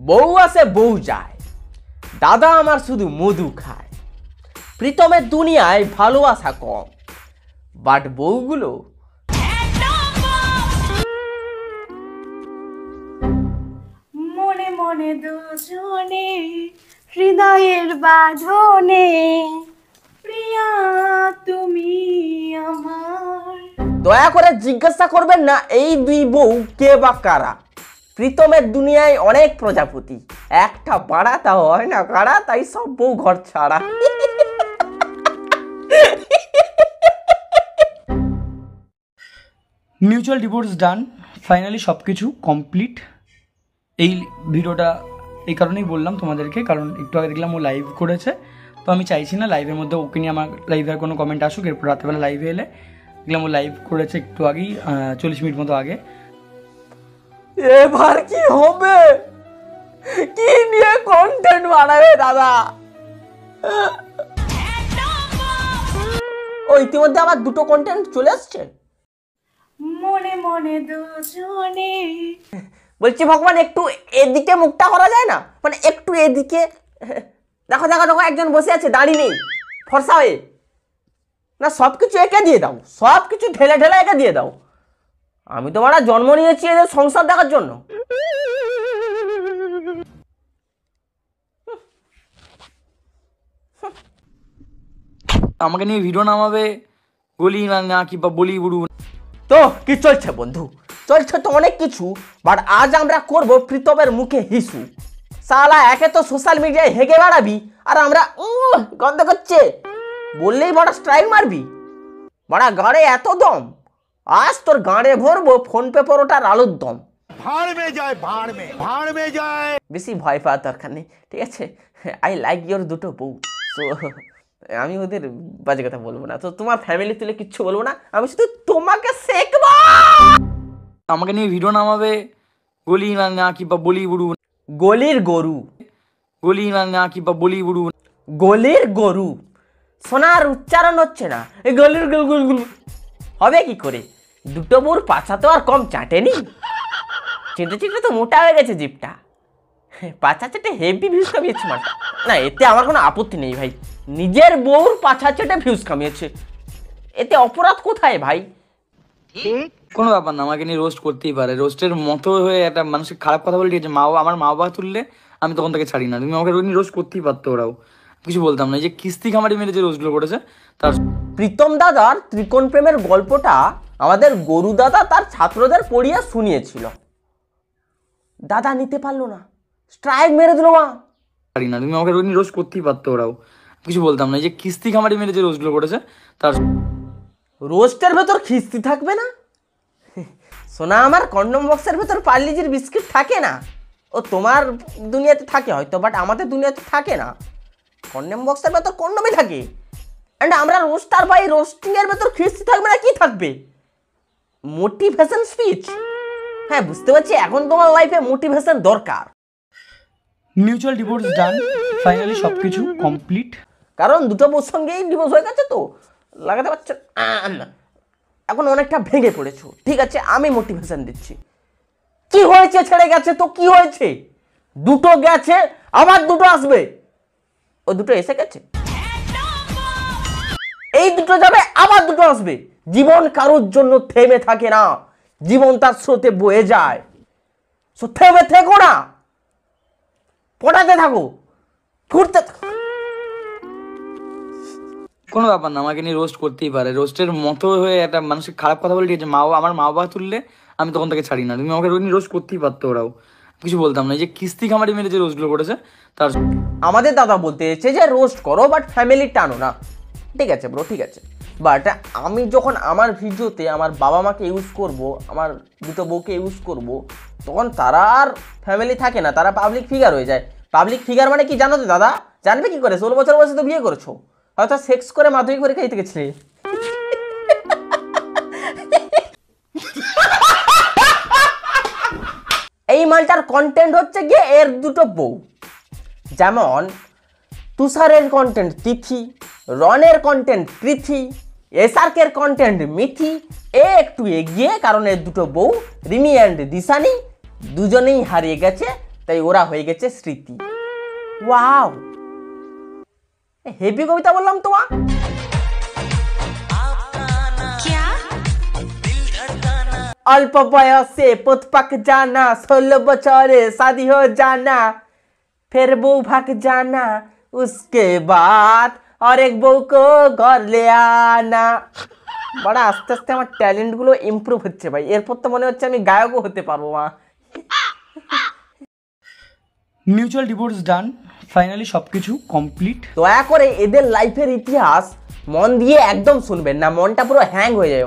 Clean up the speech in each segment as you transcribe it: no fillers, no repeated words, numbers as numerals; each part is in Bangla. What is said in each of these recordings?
বউ আসে বউ যায়, দাদা আমার শুধু মধু খায়। প্রীতমের দুনিয়ায় ভালোবাসা কম, বাট বউগুলো মনে মনে দুজনে হৃদয়ের বাঁধনে, প্রিয়া তুমি আমার। দয়া করে জিজ্ঞাসা করবেন না এই দুই বউ কে বা কারা। প্রীতমের দুনিয়ায় অনেক প্রজাপতি, একটা পাড়া তা হয় না কারা, তাই সব বউ ঘর ছাড়া। মিউচুয়াল ডিভোর্স ডান, ফাইনালি সব কিছু কমপ্লিট। এই ভিডিওটা এই কারণেই বললাম তোমাদেরকে, কারণ একটু আগে দেখলাম ও লাইভ করেছে, তো আমি চাইছি না লাইভের মধ্যে ওকে নিয়ে আমার লাইভে আর কোনো কমেন্ট আসুক। এরপর রাত্রেবেলা লাইভে এলে দেখলাম ও লাইভ করেছে একটু আগেই, 40 মিনিট মতো আগে। এবার কি হবে, কি নিয়ে কন্টেন্ট বানাবে দাদা? ও ইতিমধ্যে আমার দুটো কন্টেন্ট চলে আসছে। মনে মনে দুজনে, বলছি ভগবান একটু এদিকে মুখটা করা যায় না, মানে একটু এদিকে। দেখো দেখো দেখো, একজন বসে আছে দাঁড়িয়ে নেই, ফর্সা হয়ে। না সবকিছু একে দিয়ে দাও, সবকিছু ঢেলে ঢেলে একে দিয়ে দাও। আমি তো মারা জন্ম নিয়েছি এদের সংসার দেখার জন্য। আমাকে নিয়ে ভিডিও নামাবে গলি না কি বা বলি বুড়ু। তো কি চলছে বন্ধু? চলছে তো অনেক কিছু, বাট আজ আমরা করব প্রীতমের মুখে হিসু। সালা একে তো সোশ্যাল মিডিয়ায় হেগে বেড়াবি, আর আমরা গন্ধ করছে বললেই বড় স্ট্রাইক মারবি। বড়া গাড়ে এত দম, আজ তোর গাড়ে ভরবো ফোন পে পরোটার আলুর দম। भाड़ में जाए, भाड़ में जाए। বেশি ভয় পাওয়ার দরকার নেই, ঠিক আছে? আই লাইক ইয়োর দুটো বউ, সো আমি ওদের বাজে কথা বলবো না, তো তোমার ফ্যামিলি তুলে কিচ্ছু বলবো না, আমি শুধু তোমাকে শেখবো। আমাকে নিয়ে ভিডিও নামাবে গলি না কি বা বলি বুড়ু। গলির গরু, গলি না কি বা বলি বুড়ু। গলির গরু সোনার উচ্চারণ হচ্ছে না, এই গলির গুল গুল গুল হবে কি করে? দুটো বউর পাছা তো আর কম চাটেনি, চেটে চেটে তো মোটা হয়ে গেছে জিপটা। পাছা চেটে হেভি ভিউজ কামিয়েছে মাটা। না এতে আমার কোনো আপত্তি নেই ভাই, নিজের বউর পাছা চেটে ভিউজ কামিয়েছে, এতে অপরাধ কোথায় ভাই? কোনো ব্যাপার না, আমাকে নিয়ে রোস্ট করতেই পারে, রোস্টের মতো হয়ে একটা মানুষের খারাপ কথা বলে, ঠিক আছে? আমার মা বাবা তুললে আমি তখন তাকে ছাড়ি না, তুমি আমাকে নিয়ে রোস্ট করতেই পারতো, ওরাও কিছু বলতাম না। এই যে কিস্তি খামারি মেরে যে রোস্টগুলো করেছে তার। প্রীতম দাদার ত্রিকোণ প্রেমের গল্পটা আমাদের গরু দাদা তার ছাত্রদের পড়িয়ে শুনিয়েছিল, দাদা নিতে পারলো না, স্ট্রাইক মেরে দিল মা। ছাড়ি না, তুমি আমাকে নিয়ে রোস্ট করতেই পারতো, ওরাও কিছু বলতাম না। এই যে কিস্তি খামারি মেরে যে রোস্টগুলো করেছে তার। রোস্টের ভেতর খিস্তি থাকবে না? সোনা আমার কন্ডম বক্সের ভেতর পার্লিজির বিস্কিট থাকে না, ও তোমার দুনিয়াতে থাকে হয়তো, বাট আমাদের দুনিয়াতে থাকে না। কন্ডম বক্সের ভেতর কন্ডমই থাকে, অ্যান্ড আমরা রোস্টার বাই রোস্টিং এর ভেতর খিস্তি থাকবে না, কি থাকবে? Motivation speech. হ্যাঁ বুঝতে পারছি, এখন তোমার লাইফে মোটিভেশন দরকার। মিউচুয়াল ডিভোর্স ডান, ফাইনালি সব কিছু কমপ্লিট। কারণ দুটো বউর সঙ্গেই ডিভোর্স হয়ে গেছে, তো লাগাতে পারছো না, এখন অনেকটা ভেঙে পড়েছো, ঠিক আছে? আমি মোটিভেশন দিচ্ছি। কি হয়েছে? ছেড়ে গেছে তো কি হয়েছে? দুটো গেছে, আবার দুটো আসবে, ও দুটো এসে গেছে, এই দুটো যাবে, আবার দুটো আসবে। জীবন কারোর জন্য থেমে থাকে না, জীবন তার স্রোতে বয়ে যায়। সো থেমে থেকো না, পড়াতে থাকো, ঘুরতে থাকো। কোনো ব্যাপার না, আমাকে নিয়ে রোস্ট করতেই পারে, রোস্টের মতো হয়ে একটা মানুষের খারাপ কথা বলে, ঠিক আছে? আমার মা বাবা তুললে আমি তখন তাকে ছাড়ি না, তুমি আমাকে নিয়ে রোস্ট করতেই পারতো, ওরাও কিছু বলতাম না। এই যে কিস্তি খামারি মেরে যে রোস্টগুলো করেছে তার। আমাদের দাদা বলতে এসেছে যে রোস্ট করো, বাট ফ্যামিলি টানো না। ঠিক আছে ব্রো, ঠিক আছে, বাট আমি যখন আমার ভিডিওতে আমার বাবা মাকে ইউজ করব, আমার দুটো বউকে ইউজ করব, তখন তারা আর ফ্যামিলি থাকে না, তারা পাবলিক ফিগার হয়ে যায়। পাবলিক ফিগার মানে কি জানো তো দাদা? জানবে কি করে? 16 বছর বয়সে তো বিয়ে করেছো, হয়তো সেক্স করে মাধ্যমিক পরীক্ষা দিতে গেছিলে। এই মালটার কন্টেন্ট হচ্ছে গিয়ে এর দুটো বউ, যেমন তুষারের কন্টেন্ট তিথি, রনের কন্টেন্ট পৃথি, এসআরকের কন্টেন্ট মিথি। এ একটু এগিয়ে, কারণ এর দুটো বউ রিমি অ্যান্ড দিশানি দুজনেই হারিয়ে গেছে তাই ওরা হয়ে গেছে স্মৃতি। ওয়াও, হেভি কবিতা বললাম তোমার। অল্প বয়সে পুত পাক জানা, 16 বছরে शादी हो जाना, फिर बहू भाग जाना, उसके बाद और एक बहू को घर ले आना। বড় আস্তে আস্তে আমার ট্যালেন্ট গুলো ইমপ্রুভ হচ্ছে ভাই। এরপর তো মনে হচ্ছে আমি গায়কও হতে পারবো। মিউচুয়াল ডিভোর্স ডান, ফাইনালি সব কিছু কমপ্লিট। দয়া করে এদের লাইফের ইতিহাস মন দিয়ে একদম শুনবেন না, মনটা পুরো হ্যাং হয়ে যাবে।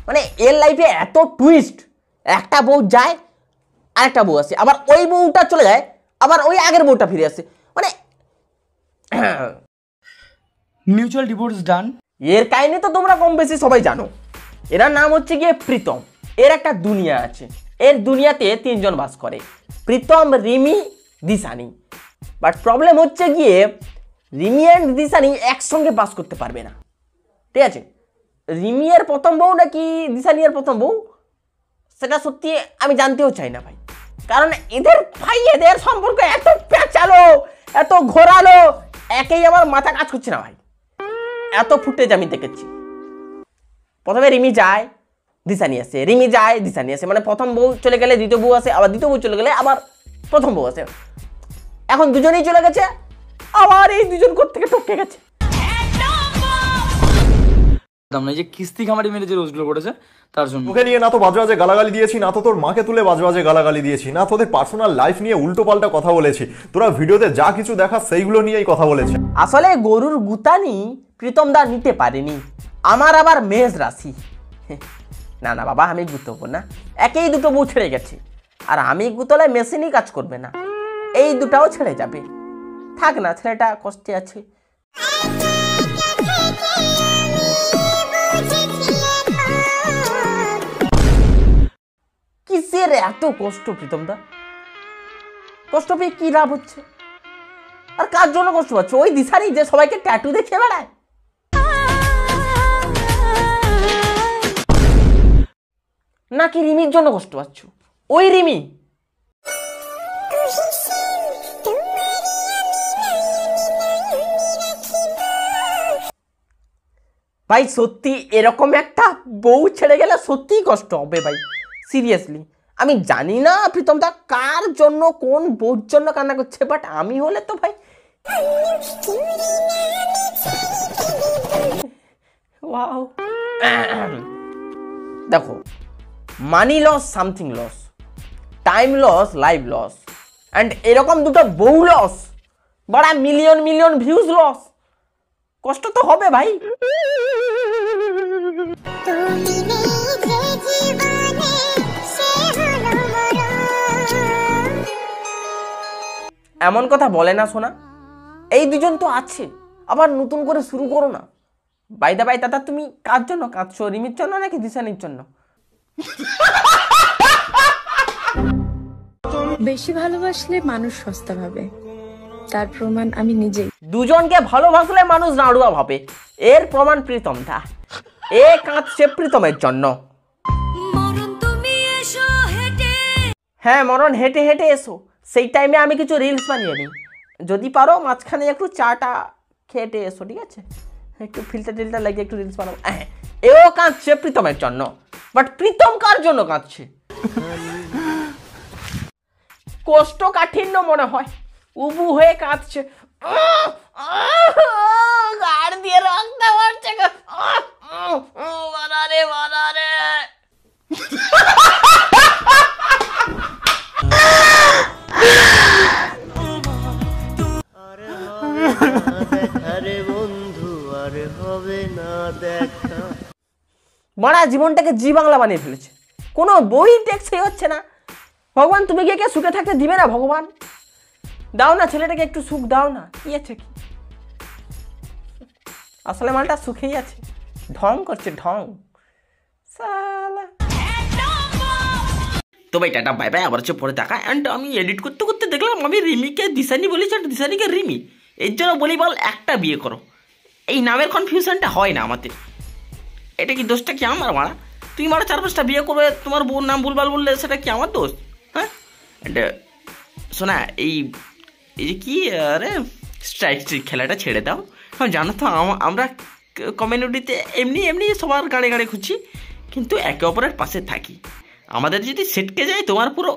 মানে এর লাইফে এত টুইস্ট, একটা বউ যায় আরেকটা বউ আসে, আবার ওই বউটা চলে যায়, আবার ওই আগের বউটা ফিরে আসে। মানে মিউচুয়াল ডিভোর্স ডান। এর কাহিনী তো তোমরা কম বেশি সবাই জানো। এর নাম হচ্ছে গিয়ে প্রীতম। এর একটা দুনিয়া আছে, এর দুনিয়াতে 3 জন বাস করে, প্রীতম, রিমি, দিশানি। বাট প্রবলেম হচ্ছে গিয়ে রিমি অ্যান্ড দিশানি একসঙ্গে বাস করতে পারবে না, ঠিক আছে? রিমি এর প্রথম বউ নাকি দিশানি এর প্রথম বউ সেটা সত্যি আমি জানতেও চাই না ভাই, কারণ এদের সম্পর্ক এত পেঁচালো, এত ঘোরালো, একেই আমার মাথা কাজ করছে না ভাই। এত ফুটেজ আমি দেখেছি। প্রথমে রিমি যায় দিশানি আসে, রিমি যায় দিশানি আসে, মানে প্রথম বউ চলে গেলে দ্বিতীয় বউ আসে, আবার দ্বিতীয় বউ চলে গেলে আবার প্রথম বউ আসে। এখন দুজনেই চলে গেছে, আবার এই দুজন কোত্থেকে টপকে গেছে। যে কিস্তি খামারি মেরে যে রোজগুলো করেছে তার জন্য ওকে নিয়ে না তো বাজে বাজে গালাগালি দিয়েছি, না তো তোর মাকে তুলে বাজে বাজে গালাগালি দিয়েছি, না তোদের পার্সোনাল লাইফ নিয়ে উল্টো পাল্টা কথা বলেছি। তোরা ভিডিওতে যা কিছু দেখা সেইগুলো নিয়েই কথা বলেছে। আসলে গরুর গুতানি প্রীতম দা নিতে পারেনি, আমার আবার মেষ রাশি। না না বাবা, আমি গুতবো না, একেই দুটো বউ ছেড়ে গেছে, আর আমি গুতলে মেশিনই কাজ করবে না, এই দুটাও ছেড়ে যাবে। থাক না, ছেলেটা কষ্টে আছে। কিসের এত কষ্ট প্রীতম দা? কষ্ট পেয়ে কি লাভ হচ্ছে? আর কার জন্য কষ্ট পাচ্ছ? ওই দিশারি যে সবাইকে ট্যাটু দেখে বেড়ায়, নাকি রিমির জন্য কষ্ট পাচ্ছ? ওই রিমি ভাই সত্যি এরকম একটা বউ ছেড়ে গেলে সত্যিই কষ্ট হবে ভাই, সিরিয়াসলি। আমি জানি না প্রীতম দা কার জন্য, কোন বউর জন্য কান্না করছে, বাট আমি হলে তো ভাই ওয়াও। দেখো, money loss, something loss, time loss, life loss, and এরকম দুটো বউ লস, বড় মিলিয়ন মিলিয়ন ভিউজ লস। কষ্ট তো হবে ভাই। এমন কথা বলে না শোনা, এই দুজন তো আছে, আবার নতুন করে শুরু করো না। বাইদা বাই দাদা, তুমি কার জন্য কাঁদছো? রিমির জন্য নাকি দিশানির জন্য? বেশি ভালোবাসলে মানুষ সস্তা ভাবে, তার প্রমাণ আমি নিজেই। দুজনকে ভালোবাসলে মানুষ নাড়ুয়া ভাবে, এর প্রমাণ প্রীতম দা। এ কাঁদছে প্রীতমের জন্য। হ্যাঁ মরণ, হেঁটে হেঁটে এসো, সেই টাইমে আমি কিছু রিলস বানিয়ে নিই, যদি পারো মাঝখানে একটু চাটা খেটে এসো, ঠিক আছে? একটু ফিল্টার টিল্টার লাগিয়ে একটু রিলস বানাবো। হ্যাঁ, এও কাঁদছে প্রীতমের জন্য, বাট প্রীতম কার জন্য কাঁদছে? কষ্ট কাঠিন্য মনে হয়, উবু হয়ে কাঁদছে, গাড় দিয়ে রক্ত পড়ছে, বানারে বানারে। মারা জীবনটাকে জি বাংলা বানিয়ে ফেলেছে, কোনো বই টেক্সই হচ্ছে না। ভগবান তুমি গিয়ে সুখে থাকতে দিবে না? ভগবান দাও না, ছেলেটাকে একটু সুখ দাও না। কি আছে কি? আসলে মালটা সুখেই আছে, ঢং করছে ঢং। তো ভাই টাটা বাই বাই, আবার হচ্ছে পরে দেখা। অ্যান্ড আমি এডিট করতে করতে দেখলাম আমি রিমিকে দিশানি বলেছি আর দিশানিকে রিমি, এর জন্য বলি বল একটা বিয়ে করো। এই নামের কনফিউশনটা হয় না আমাদের। এটা কি দোষটা কি আমার? মারা তুই মারা 4-5টা বিয়ে করবে, তোমার বউর নাম ভুলভাল বললে সেটা কি আমার দোষ? হ্যাঁ, শোনা, এই এই যে কি আরে স্ট্রাইক খেলাটা ছেড়ে দাও। হ্যাঁ জানো তো আমরা কমিউনিটিতে এমনি এমনি সবার গাড়ি গাড়ি খুঁজছি, কিন্তু একে অপরের পাশে থাকি। আমাদের যদি সেটকে যায় তোমার পুরো